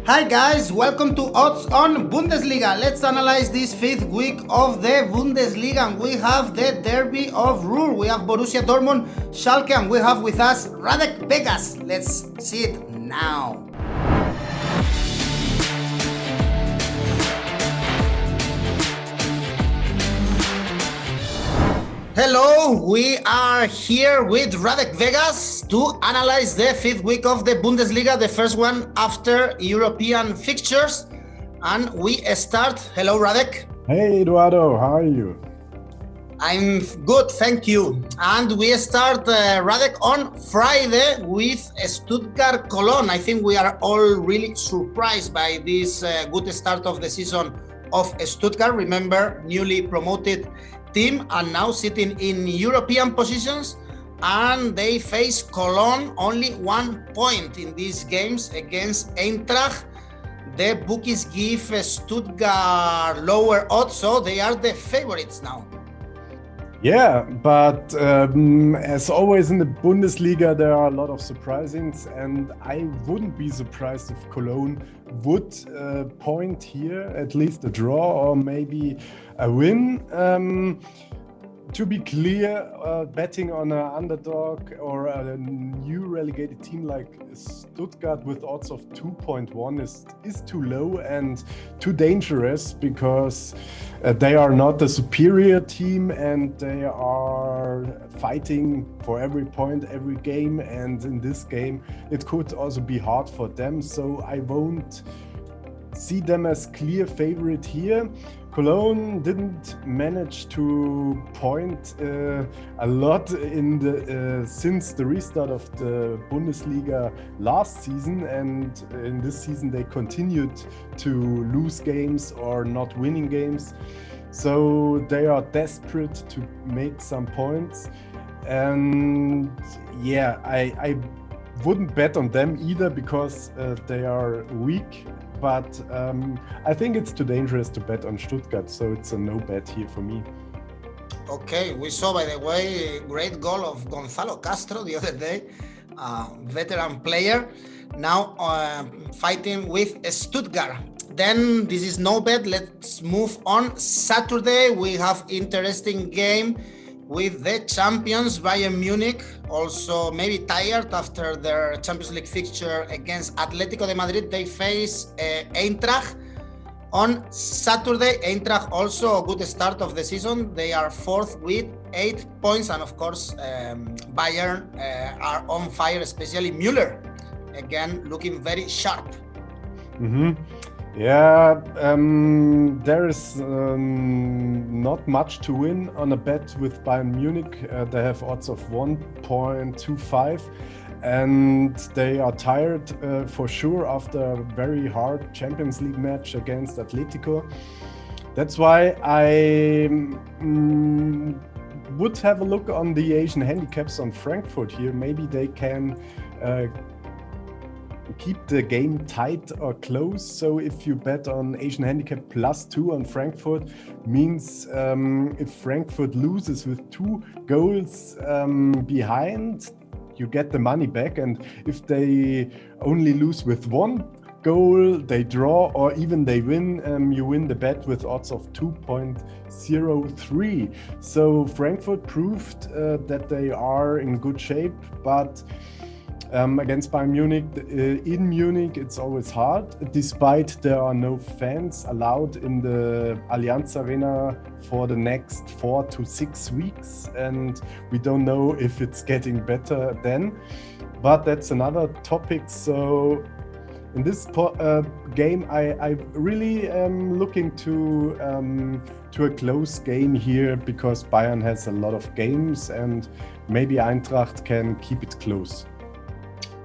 Hi guys, welcome to Odds on Bundesliga. Let's analyze this fifth week of the Bundesliga, and we have the derby of Ruhr. We have Borussia Dortmund Schalke, and we have with us Radek Vegas. Let's see it now. Hello, we are here with Radek Vegas to analyze the fifth week of the Bundesliga, the first one after European fixtures. And we start. Hello, Radek. Hey, Eduardo, how are you? I'm good, thank you. And we start, Radek, on Friday with Stuttgart Cologne. I think we are all really surprised by this good start of the season of Stuttgart. Remember, newly promoted team and now sitting in European positions, and they face Cologne only 1 point in these games against Eintracht. The bookies give Stuttgart lower odds, so they are the favorites now. Yeah, but as always in the Bundesliga, there are a lot of surprisings, and I wouldn't be surprised if Cologne would point here, at least a draw or maybe a win. To be clear, betting on an underdog or a new relegated team like Stuttgart with odds of 2.1 is too low and too dangerous, because they are not a superior team and they are fighting for every point every game, and in this game it could also be hard for them, so I won't see them as clear favorite here. Cologne didn't manage to point a lot in the since the restart of the Bundesliga last season, and in this season they continued to lose games or not winning games. So they are desperate to make some points, and yeah, I wouldn't bet on them either, because they are weak. But I think it's too dangerous to bet on Stuttgart, so it's a no bet here for me. Okay, we saw, by the way, a great goal of Gonzalo Castro the other day, veteran player, now fighting with Stuttgart. Then this is no bet. Let's move on. Saturday we have interesting game with the champions Bayern Munich, also maybe tired after their Champions League fixture against Atletico de Madrid. They face Eintracht on Saturday. Eintracht also a good start of the season. They are fourth with 8 points, and of course Bayern are on fire, especially Müller, again looking very sharp. Mm-hmm. Yeah, there is not much to win on a bet with Bayern Munich. They have odds of 1.25, and they are tired for sure after a very hard Champions League match against Atletico. That's why I would have a look on the Asian handicaps on Frankfurt here. Maybe they can keep the game tight or close. So if you bet on Asian handicap +2 on Frankfurt, means if Frankfurt loses with 2 goals behind, you get the money back, and if they only lose with 1 goal, they draw, or even they win, you win the bet with odds of 2.03. So Frankfurt proved that they are in good shape, but against Bayern Munich, in Munich, it's always hard, despite there are no fans allowed in the Allianz Arena for the next 4 to 6 weeks, and we don't know if it's getting better then, but that's another topic. So in this game, I really am looking to a close game here, because Bayern has a lot of games and maybe Eintracht can keep it close.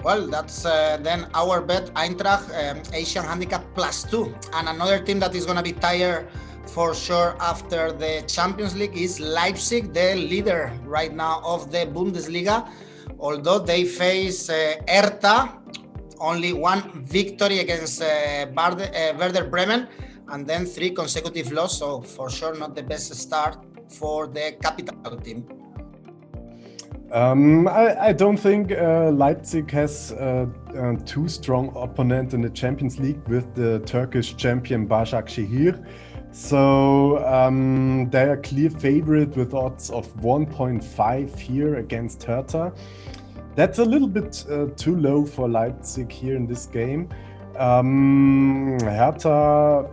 Well, that's then our bet, Eintracht, Asian handicap +2. And another team that is going to be tired for sure after the Champions League is Leipzig, the leader right now of the Bundesliga. Although they face Hertha, only 1 victory against Werder Bremen, and then 3 consecutive losses. So for sure not the best start for the capital team. I don't think Leipzig has a too strong opponent in the Champions League with the Turkish champion Başakşehir. So they are clear favorite with odds of 1.5 here against Hertha. That's a little bit too low for Leipzig here in this game. Hertha,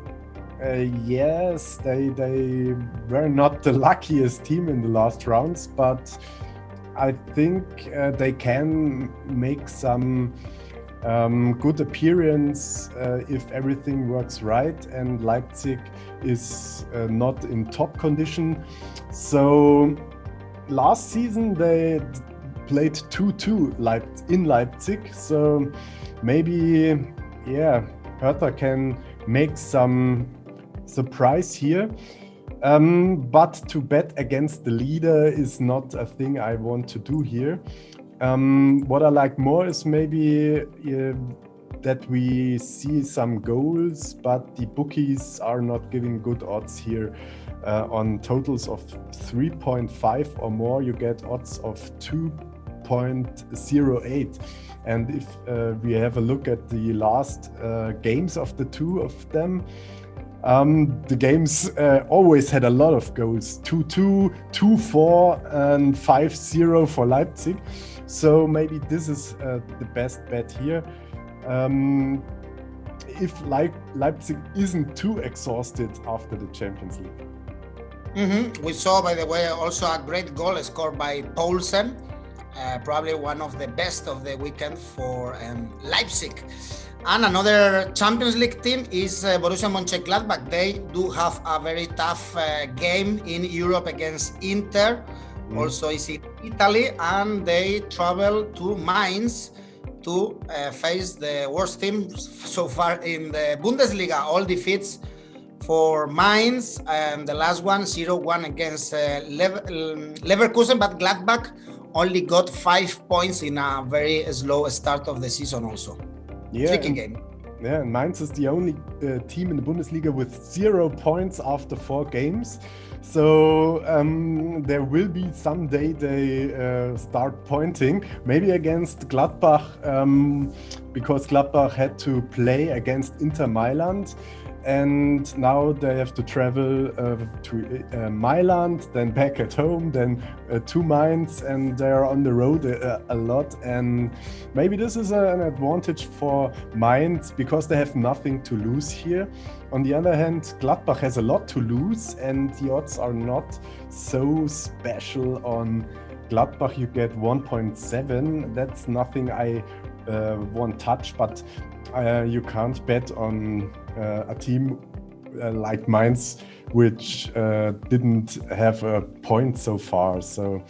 yes, they were not the luckiest team in the last rounds, but I think they can make some good appearance if everything works right and Leipzig is not in top condition. So last season they played 2-2 in Leipzig, so maybe Hertha can make some surprise here. But to bet against the leader is not a thing I want to do here. What I like more is maybe that we see some goals, but the bookies are not giving good odds here. On totals of 3.5 or more, you get odds of 2.08. And if we have a look at the last games of the two of them, the games always had a lot of goals, 2-2, 2-4 and 5-0 for Leipzig. So maybe this is the best bet here. If Leipzig isn't too exhausted after the Champions League. We saw, by the way, also a great goal scored by Poulsen, probably one of the best of the weekend for Leipzig. And another Champions League team is Borussia Mönchengladbach. They do have a very tough game in Europe against Inter. Also is in Italy, and they travel to Mainz to face the worst team so far in the Bundesliga. All defeats for Mainz, and the last one 0-1 against Leverkusen, but Gladbach only got 5 points in a very slow start of the season also. Tricky game. Yeah, Mainz is the only team in the Bundesliga with 0 points after 4 games. So there will be someday they start pointing, maybe against Gladbach, because Gladbach had to play against Inter Milan. And now they have to travel to Milan, then back at home, then to Mainz, and they're on the road a lot. And maybe this is an advantage for Mainz because they have nothing to lose here. On the other hand, Gladbach has a lot to lose, and the odds are not so special on Gladbach. You get 1.7. That's nothing I won't touch, but you can't bet on a team like Mainz, which didn't have a point so far. So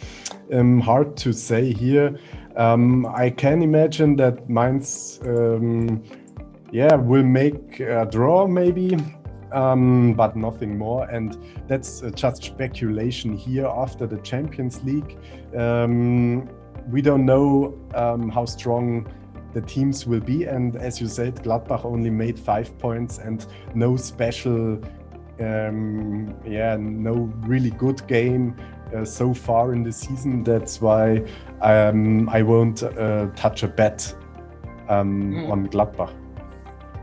hard to say here. I can imagine that Mainz will make a draw maybe, but nothing more. And that's just speculation here after the Champions League. We don't know how strong the teams will be, and as you said, Gladbach only made 5 points and no special, no really good game so far in the season. That's why I won't touch a bet on Gladbach.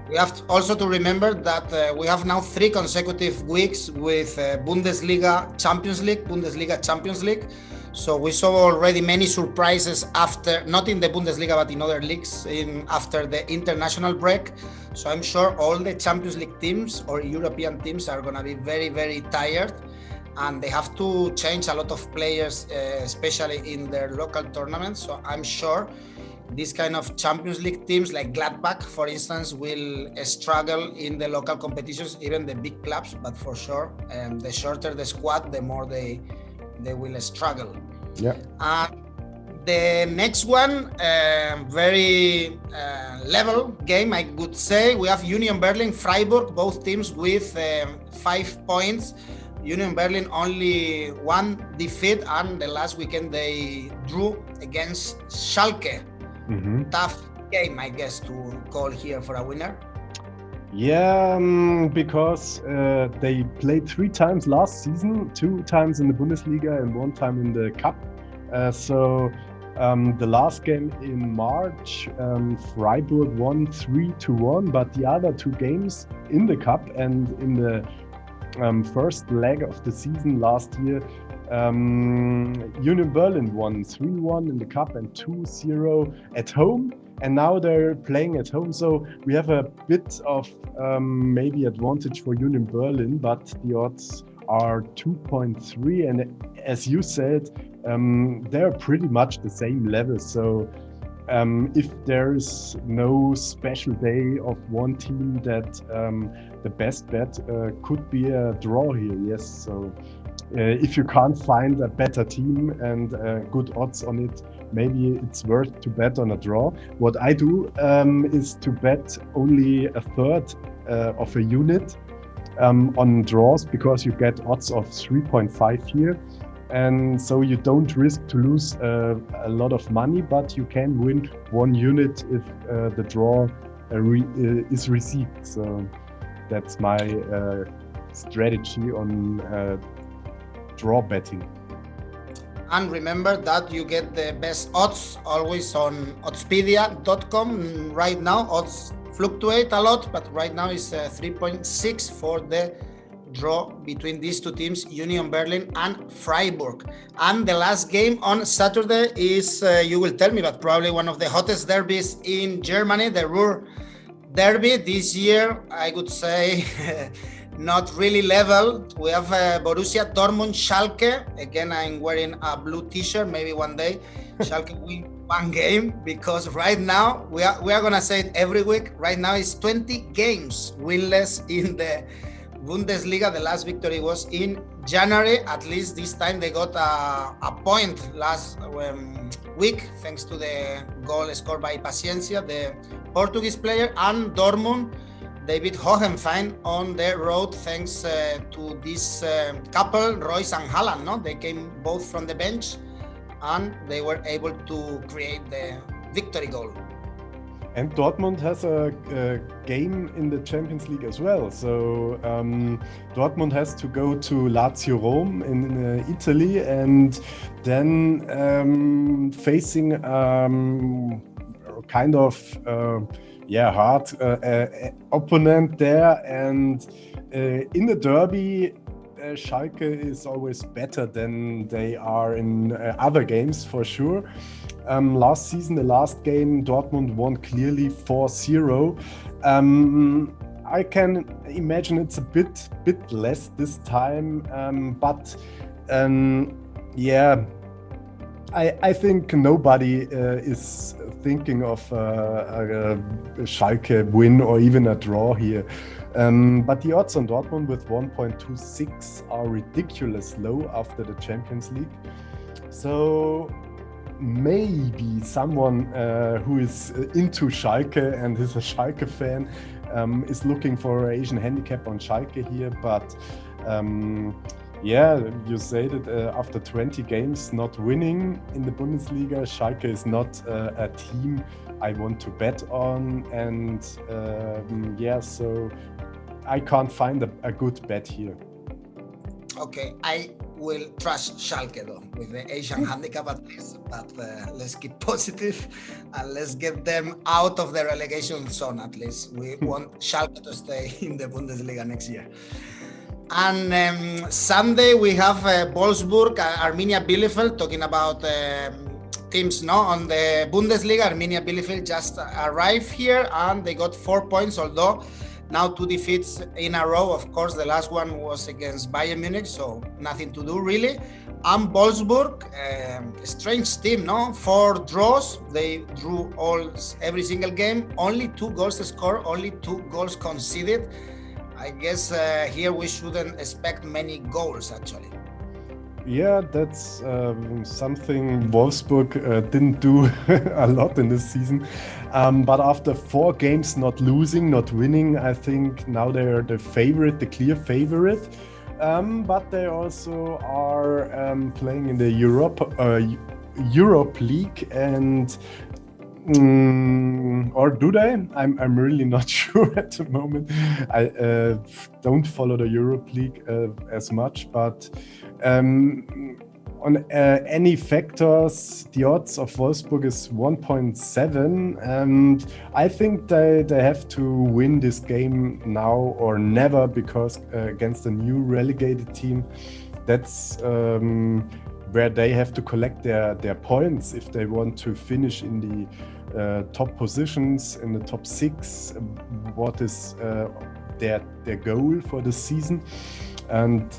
We have also to remember that we have now 3 consecutive weeks with Bundesliga, Champions League. So we saw already many surprises after, not in the Bundesliga, but in other leagues after the international break. So I'm sure all the Champions League teams or European teams are going to be very, very tired, and they have to change a lot of players, especially in their local tournaments. So I'm sure these kind of Champions League teams like Gladbach, for instance, will struggle in the local competitions, even the big clubs, but for sure, the shorter the squad, the more they will struggle. Yeah. The next one, very level game, I would say. We have Union Berlin, Freiburg, both teams with 5 points. Union Berlin only 1 defeat, and the last weekend they drew against Schalke. Tough game, I guess, to call here for a winner. Yeah, because they played 3 times last season, 2 times in the Bundesliga and 1 time in the Cup. The last game in March, Freiburg won 3-1, but the other two games in the cup and in the first leg of the season last year, Union Berlin won 3-1 in the cup and 2-0 at home. And now they're playing at home, so we have a bit of maybe advantage for Union Berlin, but the odds are 2.3, and as you said, they're pretty much the same level. So if there's no special day of one team, that the best bet could be a draw here. Yes, so if you can't find a better team and good odds on it, maybe it's worth to bet on a draw. What I do is to bet only a third of a unit on draws, because you get odds of 3.5 here. And so you don't risk to lose a lot of money, but you can win 1 unit if the draw is received. So that's my strategy on draw betting. And remember that you get the best odds always on oddspedia.com. Right now, odds fluctuate a lot, but right now it's 3.6 for the draw between these two teams, Union Berlin and Freiburg. And the last game on Saturday is, you will tell me, but probably one of the hottest derbies in Germany, the Ruhr derby. This year, I would say, not really level. We have Borussia Dortmund Schalke. Again, I'm wearing a blue t-shirt. Maybe one day Schalke win one game, because right now, we are going to say it every week, right now it's 20 games winless in the Bundesliga. The last victory was in January. At least this time they got a point last week, thanks to the goal scored by Paciencia, the Portuguese player. And Dortmund, they beat Hoffenheim on the road thanks to this couple, Royce and Haaland. No? They came both from the bench and they were able to create the victory goal. And Dortmund has a game in the Champions League as well. So Dortmund has to go to Lazio Rome in Italy, and then facing kind of hard opponent there. And in the derby, Schalke is always better than they are in other games, for sure. Last season, the last game, Dortmund won clearly 4-0. I can imagine it's a bit less this time, but I think nobody is thinking of a Schalke win or even a draw here. But the odds on Dortmund with 1.26 are ridiculous low after the Champions League. So maybe someone who is into Schalke and is a Schalke fan is looking for an Asian handicap on Schalke here. But you said it, after 20 games not winning in the Bundesliga, Schalke is not a team I want to bet on. And so I can't find a good bet here. Okay, I will trust Schalke though with the Asian handicap at least, but let's keep positive and let's get them out of the relegation zone at least. We want Schalke to stay in the Bundesliga next year. And Sunday we have Wolfsburg, Arminia Bielefeld, talking about teams on the Bundesliga. Arminia Bielefeld just arrived here and they got 4 points, although now 2 defeats in a row. Of course, the last one was against Bayern Munich, so nothing to do really. And Wolfsburg, a strange team, 4 draws. They drew every single game. Only 2 goals scored, only 2 goals conceded. I guess here we shouldn't expect many goals actually. Yeah, that's something Wolfsburg didn't do a lot in this season. But after 4 games not losing, not winning, I think now they're the favorite, the clear favorite. But they also are playing in the Europe League, and or do they? I'm really not sure at the moment. I don't follow the Europe League as much, but on on any factors, the odds of Wolfsburg is 1.7, and I think they have to win this game now or never, because against a new relegated team, that's where they have to collect their points if they want to finish in the top positions, in the top 6. What is their goal for the season? And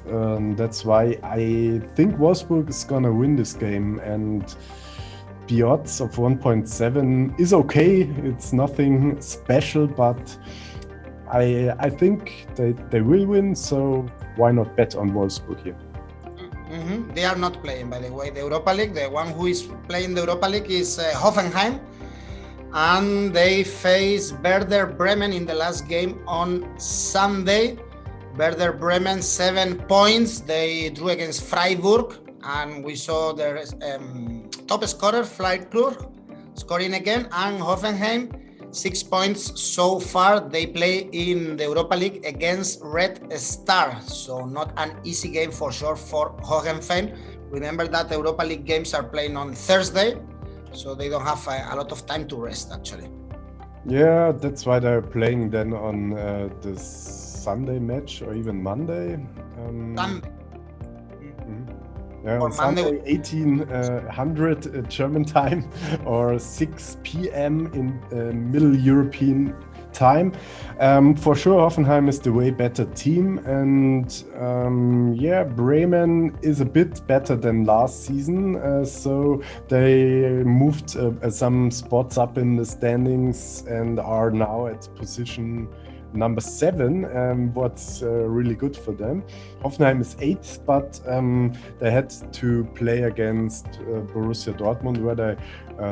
that's why I think Wolfsburg is gonna win this game, and the odds of 1.7 is okay. It's nothing special, but I think they will win, so why not bet on Wolfsburg here? Mm-hmm. They are not playing, by the way, the Europa League. The one who is playing the Europa League is Hoffenheim, and they face Werder Bremen in the last game on Sunday. Werder Bremen 7 points. They drew against Freiburg, and we saw their top scorer Freiburg scoring again, and Hoffenheim 6 points so far. They play in the Europa League against Red Star, so not an easy game for sure for Hoffenheim. Remember that the Europa League games are playing on Thursday, so they don't have a lot of time to rest actually. Yeah, that's why they're playing then on this Sunday match, or even Monday. Sunday. Yeah, on Sunday, 1800 German time, or 6 p.m. in Middle European time. For sure, Hoffenheim is the way better team, and yeah, Bremen is a bit better than last season, so they moved some spots up in the standings and are now at position number 7, what's really good for them. Hoffenheim is 8th, but they had to play against Borussia Dortmund, where they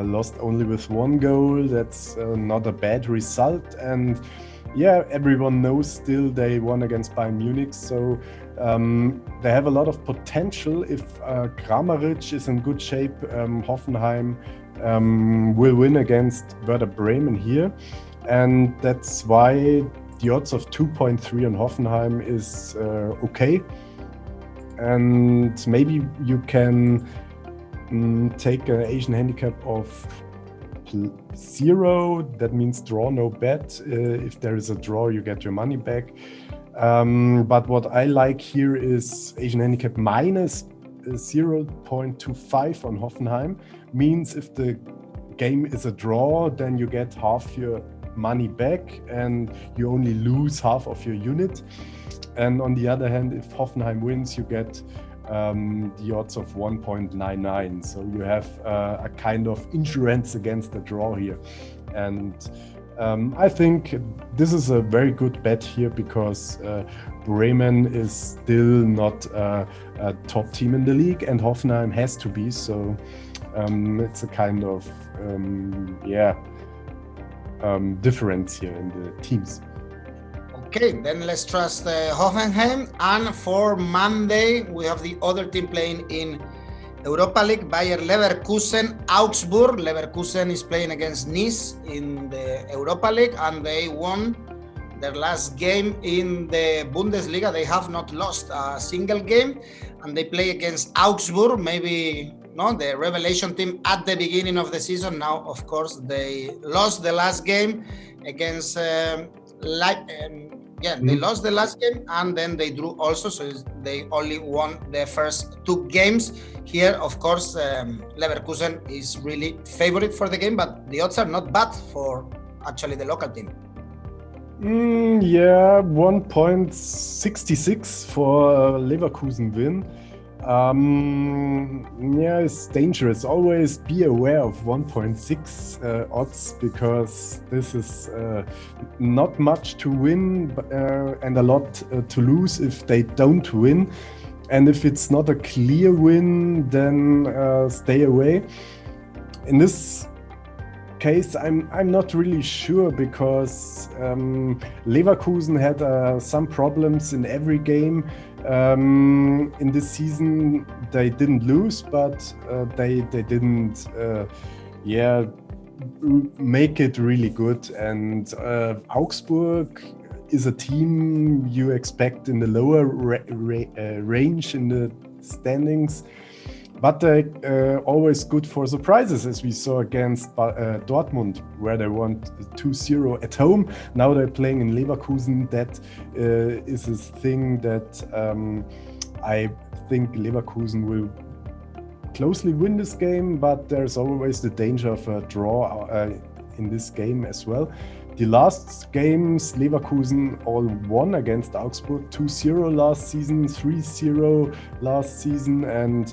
lost only with 1 goal. That's not a bad result, and yeah, everyone knows still they won against Bayern Munich, so they have a lot of potential. If Kramaric is in good shape, Hoffenheim will win against Werder Bremen here, and that's why the odds of 2.3 on Hoffenheim is okay. And maybe you can take an Asian handicap of 0. That means draw, no bet. If there is a draw, you get your money back. But what I like here is Asian handicap minus 0.25 on Hoffenheim. Means if the game is a draw, then you get half your money back and you only lose half of your unit. And on the other hand, if Hoffenheim wins, you get the odds of 1.99, so you have a kind of insurance against the draw here. And I think this is a very good bet here, because Bremen is still not a top team in the league, and Hoffenheim has to be, so it's a kind of difference here in the teams. Okay, then let's trust Hoffenheim. And for Monday, we have the other team playing in Europa League, Bayer Leverkusen, Augsburg. Leverkusen is playing against Nice in the Europa League, and they won their last game in the Bundesliga. They have not lost a single game, and they play against Augsburg, maybe the revelation team at the beginning of the season. Now, of course, they lost the last game against they lost the last game, and then they drew also, so they only won the first 2 games. Here, of course, Leverkusen is really favorite for the game, but the odds are not bad for actually the local team. 1.66 for Leverkusen win. It's dangerous. Always be aware of 1.6 odds, because this is not much to win and a lot to lose if they don't win. And if it's not a clear win, then stay away. In this case, I'm not really sure, because Leverkusen had some problems in every game. In this season, they didn't lose, but they didn't make it really good. And Augsburg is a team you expect in the lower range in the standings, but they're always good for surprises, as we saw against Dortmund, where they won 2-0 at home. Now they're playing in Leverkusen. That is a thing that I think Leverkusen will closely win this game, but there's always the danger of a draw in this game as well. The last games, Leverkusen all won against Augsburg, 2-0 last season, 3-0 last season, and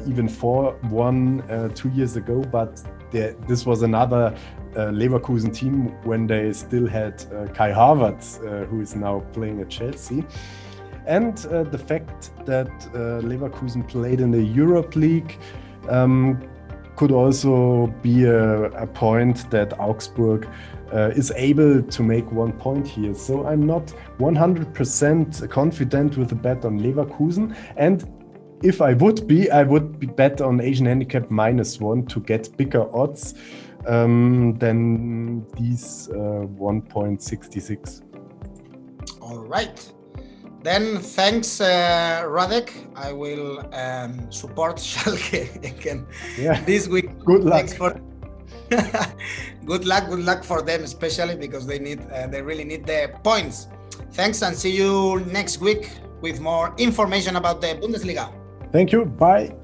even 4-1 2 years ago. But this was another Leverkusen team when they still had Kai Havertz, who is now playing at Chelsea. And the fact that Leverkusen played in the Europe League could also be a point that Augsburg is able to make 1 point here. So I'm not 100% confident with the bet on Leverkusen. And if I would be bet on Asian handicap -1 to get bigger odds than these 1.66. All right. Then thanks, Radek. I will support Schalke again this week. Good luck. Good luck for them, especially because they really need the points. Thanks, and see you next week with more information about the Bundesliga. Thank you. Bye.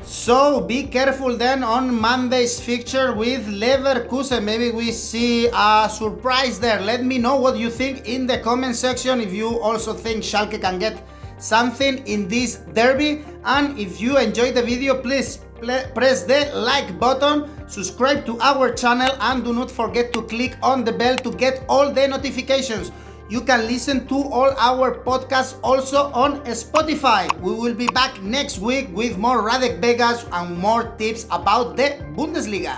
So be careful then on Monday's fixture with Leverkusen. Maybe we see a surprise there. Let me know what you think in the comment section. If you also think Schalke can get something in this derby. And if you enjoyed the video, please press the like button, subscribe to our channel, and do not forget to click on the bell to get all the notifications. You can listen to all our podcasts also on Spotify. We will be back next week with more Radek Vegas and more tips about the Bundesliga.